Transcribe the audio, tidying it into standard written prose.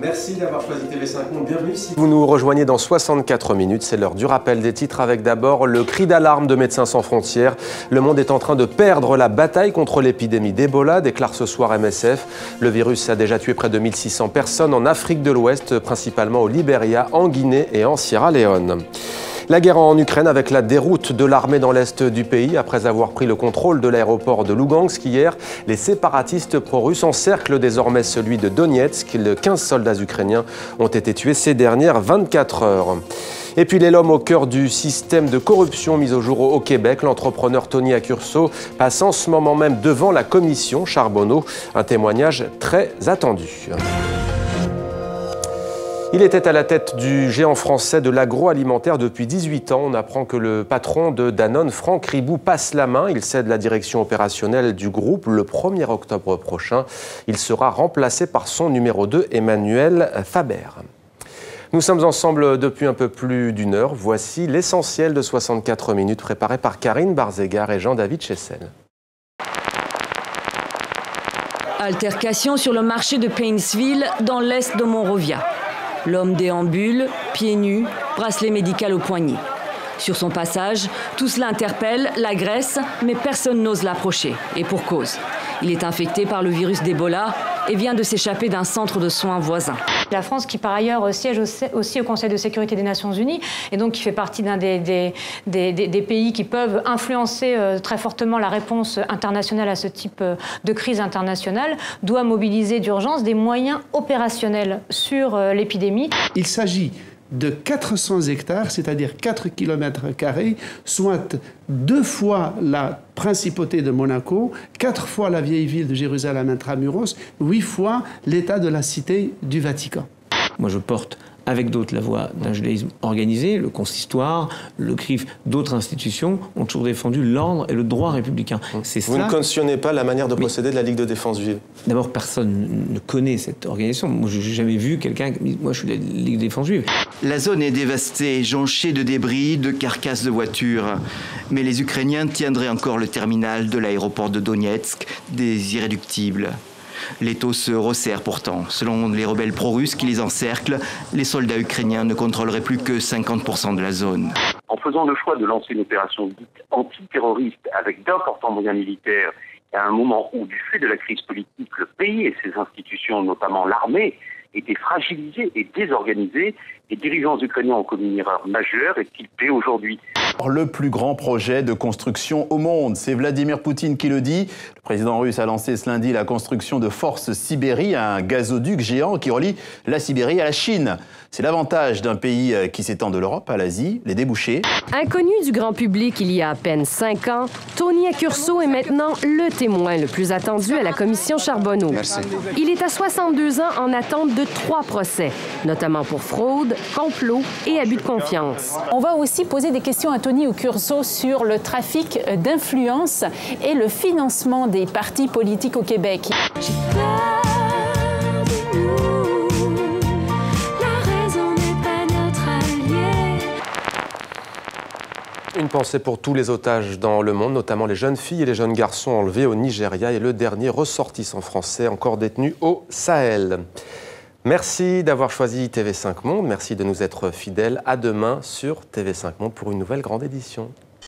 Merci d'avoir choisi TV5 Monde. Bienvenue. Si vous nous rejoignez dans 64 minutes, c'est l'heure du rappel des titres avec d'abord le cri d'alarme de Médecins sans frontières. Le monde est en train de perdre la bataille contre l'épidémie d'Ebola, déclare ce soir MSF. Le virus a déjà tué près de 1600 personnes en Afrique de l'Ouest, principalement au Libéria, en Guinée et en Sierra Leone. La guerre en Ukraine avec la déroute de l'armée dans l'est du pays. Après avoir pris le contrôle de l'aéroport de Lugansk hier, les séparatistes pro-russes encerclent désormais celui de Donetsk. 15 soldats ukrainiens ont été tués ces dernières 24 heures. Et puis l'homme au cœur du système de corruption mis au jour au Québec. L'entrepreneur Tony Accurso passe en ce moment même devant la commission Charbonneau. Un témoignage très attendu. Il était à la tête du géant français de l'agroalimentaire depuis 18 ans. On apprend que le patron de Danone, Franck Ribou, passe la main. Il cède la direction opérationnelle du groupe le 1er octobre prochain. Il sera remplacé par son numéro 2, Emmanuel Faber. Nous sommes ensemble depuis un peu plus d'une heure. Voici l'essentiel de 64 minutes préparé par Karine Barzégar et Jean-David Chessel. Altercation sur le marché de Painesville, dans l'est de Monrovia. L'homme déambule, pieds nus, bracelet médical au poignet. Sur son passage, tous l'interpellent, l'agressent, mais personne n'ose l'approcher. Et pour cause. Il est infecté par le virus d'Ebola et vient de s'échapper d'un centre de soins voisin. La France, qui par ailleurs siège aussi au Conseil de sécurité des Nations Unies, et donc qui fait partie d'un des pays qui peuvent influencer très fortement la réponse internationale à ce type de crise internationale, doit mobiliser d'urgence des moyens opérationnels sur l'épidémie. Il s'agit de 400 hectares, c'est-à-dire 4 km², soit 2 fois la principauté de Monaco, 4 fois la vieille ville de Jérusalem intramuros, 8 fois l'état de la cité du Vatican. Moi, je porte avec d'autres la voie d'un judaïsme organisé, le consistoire, le CRIF, d'autres institutions ont toujours défendu l'ordre et le droit républicain. Vous ne cautionnez pas la manière de procéder de la Ligue de défense juive? D'abord, personne ne connaît cette organisation. Moi, je n'ai jamais vu quelqu'un qui dit « moi, je suis de la Ligue de défense juive ». La zone est dévastée, jonchée de débris, de carcasses de voitures. Mais les Ukrainiens tiendraient encore le terminal de l'aéroport de Donetsk, des irréductibles. L'étau se resserre pourtant. Selon les rebelles pro-russes qui les encerclent, les soldats ukrainiens ne contrôleraient plus que 50% de la zone. En faisant le choix de lancer une opération dite antiterroriste avec d'importants moyens militaires, à un moment où, du fait de la crise politique, le pays et ses institutions, notamment l'armée, étaient fragilisés et désorganisés, les dirigeants ukrainiens ont commis une erreur majeure et qu'ils paient aujourd'hui. Le plus grand projet de construction au monde, c'est Vladimir Poutine qui le dit. Le président russe a lancé ce lundi la construction de Force Sibérie, un gazoduc géant qui relie la Sibérie à la Chine. C'est l'avantage d'un pays qui s'étend de l'Europe à l'Asie, les débouchés. Inconnu du grand public il y a à peine 5 ans, Tony Accurso est maintenant le témoin le plus attendu à la commission Charbonneau. Merci. Il est à 62 ans en attente de 3 procès, notamment pour fraude, complot et abus de confiance. On va aussi poser des questions à Tony Accurso sur le trafic d'influence et le financement des partis politiques au Québec. Une pensée pour tous les otages dans le monde, notamment les jeunes filles et les jeunes garçons enlevés au Nigeria et le dernier ressortissant français encore détenu au Sahel. Merci d'avoir choisi TV5 Monde, merci de nous être fidèles. À demain sur TV5 Monde pour une nouvelle grande édition.